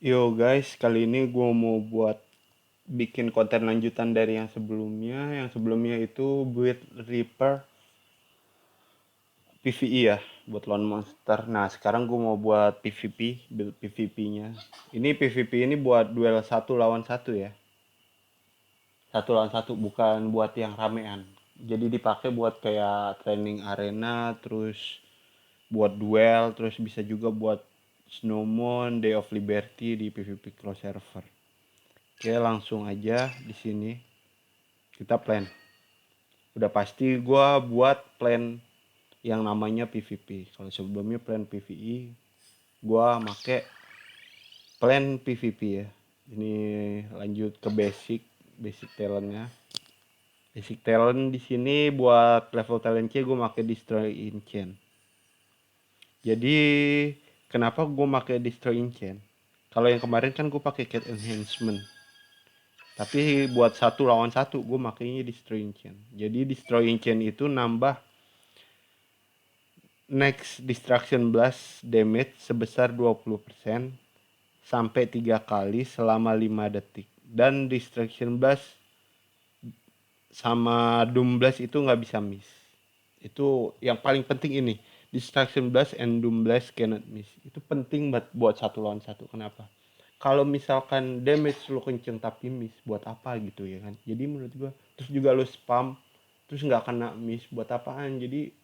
Yo guys, kali ini gue mau buat bikin konten lanjutan dari yang sebelumnya. Yang sebelumnya itu build Reaper PvE ya, buat lawan monster. Nah, sekarang gue mau buat PvP, build PvP-nya. Ini PvP ini buat duel satu lawan satu ya. Satu lawan satu, bukan buat yang ramean. Jadi dipakai buat kayak training arena, terus buat duel, terus bisa juga buat Snowmon, Day of Liberty di PvP Cross Server. Oke, langsung aja di sini kita plan. Udah pasti gue buat plan yang namanya PvP. Kalau sebelumnya plan PvE, gue make plan PvP ya. Ini lanjut ke basic talentnya. Basic talent di sini buat level talent C gue make Destroy Enchant. Jadi kenapa gue make Destroy Enchant? Kalau yang kemarin kan gue pakai Cat Enhancement. Tapi buat satu lawan satu gue makainya Destroying Chain. Jadi Destroying Chain itu nambah next Destruction Blast damage sebesar 20% sampai 3 kali selama 5 detik. Dan Destruction Blast sama Doom Blast itu nggak bisa miss. Itu yang paling penting ini. Destruction Blast and Doom Blast cannot miss. Itu penting banget buat satu lawan satu. Kenapa? Kalau misalkan damage lu kenceng tapi miss, buat apa gitu ya kan? Jadi menurut gua, terus juga lu spam, terus nggak kena miss, buat apaan? Jadi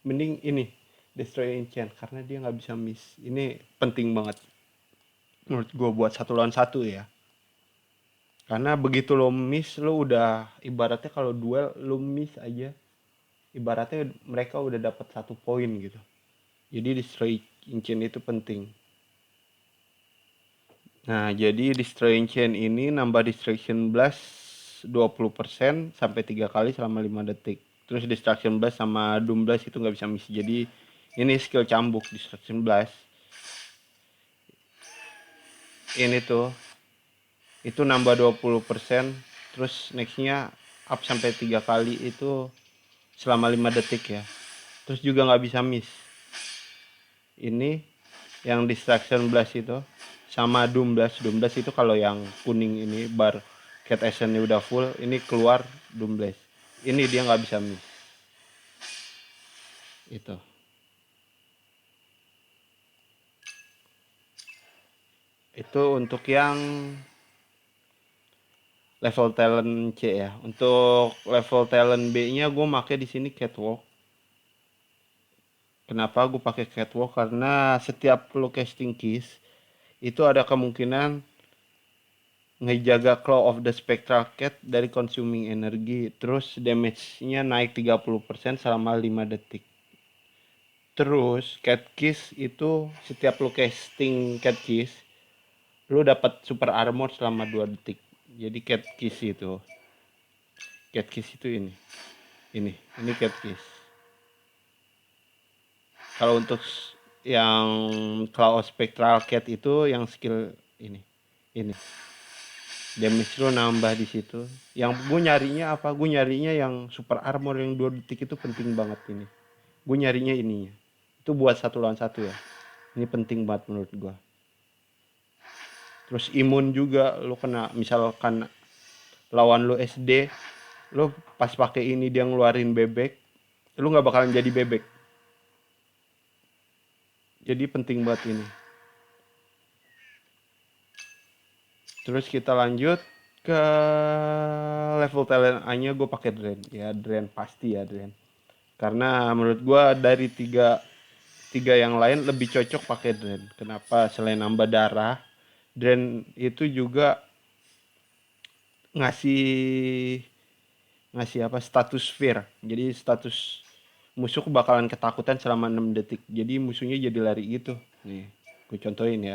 mending ini Destroy Enchant karena dia nggak bisa miss. Ini penting banget menurut gua buat satu lawan satu ya. Karena begitu lo miss, lo udah ibaratnya kalau duel lo miss aja, ibaratnya mereka udah dapat 1 poin gitu. Jadi Destroy Enchant itu penting. Nah, jadi Destroying Chain ini nambah Destruction Blast 20% sampai 3 kali selama 5 detik. Terus Destruction Blast sama Doom Blast itu nggak bisa miss. Jadi ini skill cambuk Destruction Blast. Ini tuh itu nambah 20%. Terus nextnya up sampai 3 kali itu selama 5 detik ya. Terus juga nggak bisa miss. Ini yang Destruction Blast itu sama Doom Blast. Doom Blast itu kalau yang kuning ini bar Cat Essence udah full, ini keluar Doom Blast. Ini dia nggak bisa miss. Itu. Itu untuk yang level talent C ya. Untuk level talent B-nya gue make di sini Catwalk. Kenapa gue pakai Catwalk? Karena setiap lo casting keys itu ada kemungkinan ngejaga Claw of the Spectral Cat dari consuming energi. Terus damage-nya naik 30% selama 5 detik. Terus Cat Kiss itu setiap lo casting Cat Kiss, lo dapat super armor selama 2 detik. Jadi Cat Kiss itu ini Cat Kiss. Kalau untuk yang Claw of Spectral Cat itu yang skill ini damage lo nambah di situ. Yang gue nyarinya apa? Gue nyarinya yang super armor yang 2 detik itu penting banget ini. Gue nyarinya ininya. Itu buat satu lawan satu ya. Ini penting banget menurut gue. Terus imun juga lo kena misalkan lawan lo SD, lo pas pakai ini dia ngeluarin bebek, lo nggak bakalan jadi bebek. Jadi penting banget ini. Terus kita lanjut ke level talent A-nya gue pakai Drain. Ya Drain pasti ya Drain. Karena menurut gue dari tiga yang lain lebih cocok pakai Drain. Kenapa? Selain nambah darah, Drain itu juga ngasih ngasih apa status fear. Jadi status musuh bakalan ketakutan selama 6 detik. Jadi musuhnya jadi lari gitu. Nih, gue contohin ya.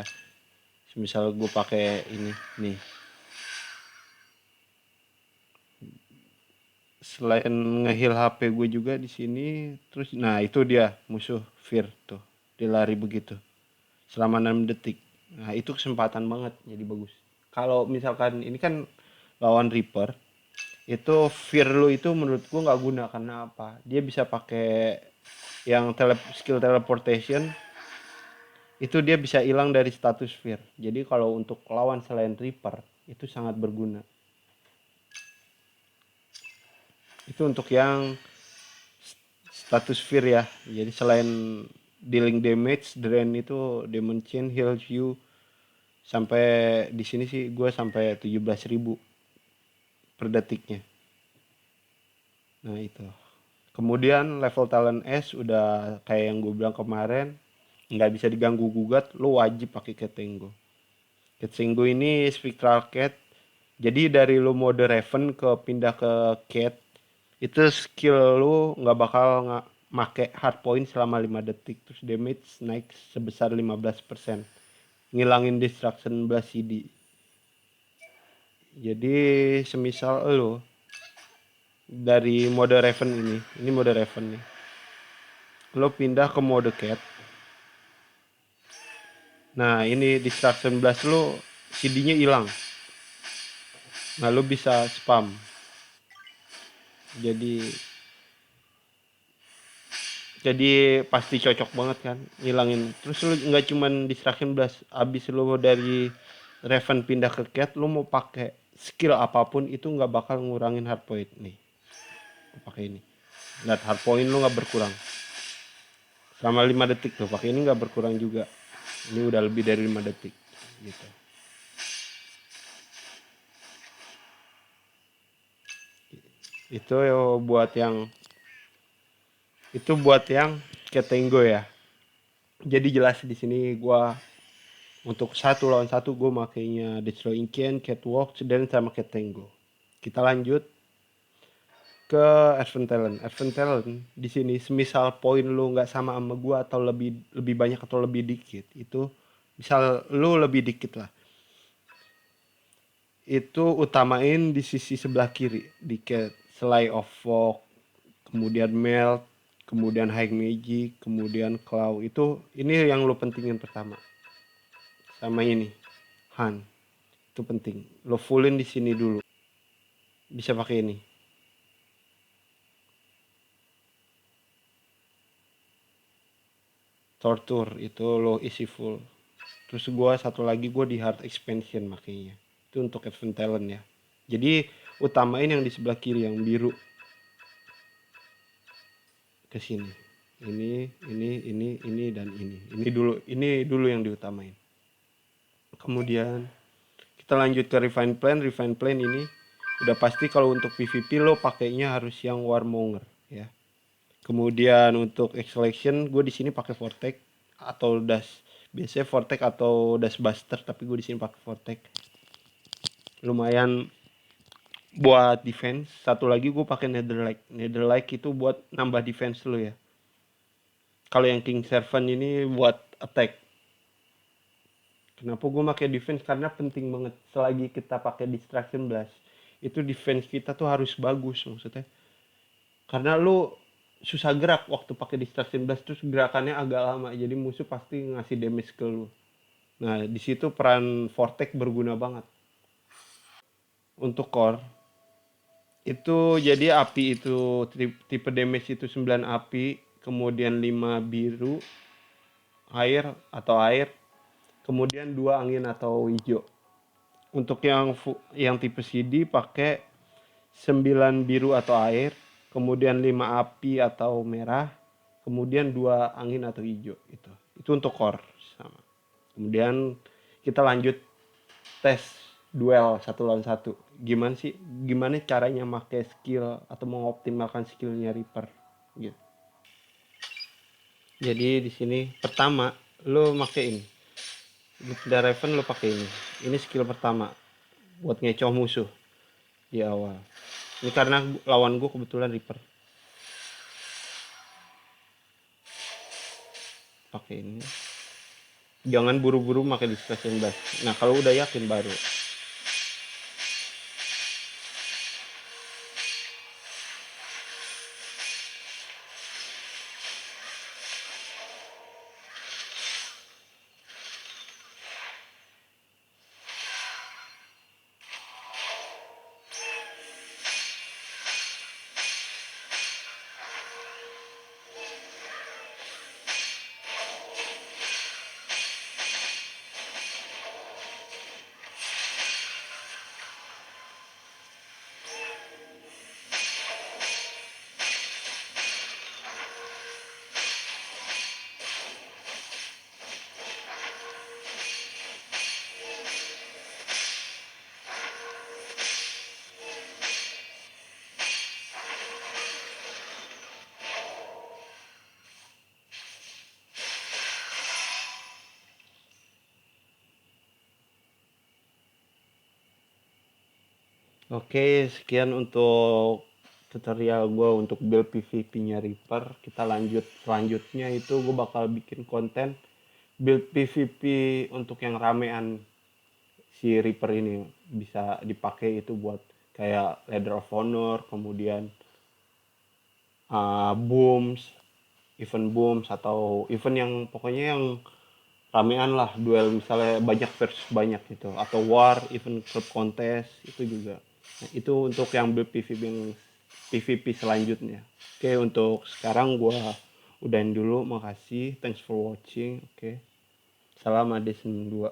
Misal gue pakai ini nih. Selain ngeheal HP gue juga di sini, terus nah itu dia musuh fear tuh. Dia lari begitu selama 6 detik. Nah, itu kesempatan banget jadi bagus. Kalau misalkan ini kan lawan Reaper, itu fear lu itu menurut gua nggak guna karena apa? Dia bisa pakai yang skill teleportation itu dia bisa hilang dari status fear. Jadi kalau untuk lawan selain Reaper itu sangat berguna. Itu untuk yang status fear ya. Jadi selain dealing damage, drain itu Demon Chain heals you sampai di sini sih gue sampai 17.000 per detiknya. Nah itu. Kemudian level talent S udah kayak yang gue bilang kemarin, nggak bisa diganggu gugat, lo wajib pakai Ketengo. Ketengo ini Spectral Cat. Jadi dari lo mode Raven ke pindah ke Cat, itu skill lu nggak bakal make hard point selama 5 detik, terus damage naik sebesar 15%, ngilangin distraction blast CD. Jadi semisal lu dari mode Raven ini mode Raven nih, lo pindah ke mode Cat. Nah ini distraction blast lo CD-nya hilang, nah lo bisa spam. Jadi pasti cocok banget kan ngilangin. Terus lu nggak cuman distraction blast, abis lu dari Raven pindah ke Cat, lu mau pakai skill apapun itu nggak bakal ngurangin hard point nih. Pakai ini, lihat hard point lu nggak berkurang selama 5 detik tuh. Pakai ini nggak berkurang juga, ini udah lebih dari 5 detik gitu. Itu buat yang Ketengo ya. Jadi jelas di sini gua untuk 1 lawan 1 gue makainya Destroy Incan, Catwalk, dan sama Ketengo. Kita lanjut ke Advent Talent. Advent Talent di sini semisal poin lu nggak sama gue atau lebih banyak atau lebih dikit, itu misal lu lebih dikit lah, itu utamain di sisi sebelah kiri di Slay of Fog, kemudian Melt, kemudian High Magic, kemudian Claw. Ini yang lu pentingin pertama. Sama ini Han, itu penting lo fullin di sini dulu. Bisa pakai ini Torture, itu lo isi full. Terus satu lagi gue di Hard Expansion makanya. Itu untuk Advent Talent ya. Jadi utamain yang di sebelah kiri yang biru ke sini. Ini dan ini. Ini dulu yang diutamain. Kemudian kita lanjut ke Refine Plan. Refine Plan ini udah pasti kalau untuk PvP lo pakainya harus yang Warmonger ya. Kemudian untuk Extraction gue di sini pakai Vortex atau Dash. Biasanya Vortex atau Dash Buster, tapi gue di sini pakai Vortex. Lumayan buat defense. Satu lagi gue pakai Netherlight. Netherlight itu buat nambah defense lo ya. Kalau yang King Servant ini buat attack. Kenapa gue pakai defense? Karena penting banget. Selagi kita pakai Distraction Blast, itu defense kita tuh harus bagus maksudnya. Karena lu susah gerak waktu pakai Distraction Blast, terus gerakannya agak lama, jadi musuh pasti ngasih damage ke lu. Nah di situ peran Vortex berguna banget. Untuk core itu jadi api itu tipe damage itu 9 api, kemudian 5 biru air atau air, kemudian 2 angin atau hijau. Untuk yang tipe CD pakai 9 biru atau air, kemudian 5 api atau merah, kemudian 2 angin atau hijau. Itu untuk core sama. Kemudian kita lanjut tes duel 1 lawan 1. Gimana caranya pakai skill atau mengoptimalkan skillnya Reaper gitu. Jadi di sini pertama lo pakai ini. Di Raven lo pakai ini. Ini skill pertama buat ngecoh musuh di awal. Ini karena lawan gue kebetulan Reaper. Pakai ini. Jangan buru-buru pakai Distraction Blast. Nah kalau udah yakin baru. Oke, sekian untuk tutorial gue untuk build PvP-nya Reaper. Kita lanjut selanjutnya, itu gue bakal bikin konten build PvP untuk yang ramean. Si Reaper ini bisa dipakai itu buat kayak Ladder of Honor, kemudian booms, event booms, atau event yang pokoknya yang ramean lah, duel misalnya banyak versus banyak gitu, atau war, event club contest itu juga. Nah, itu untuk yang build PvP yang PvP selanjutnya. Oke, untuk sekarang gua udahin dulu. Makasih, thanks for watching. Oke, salam Ades 2.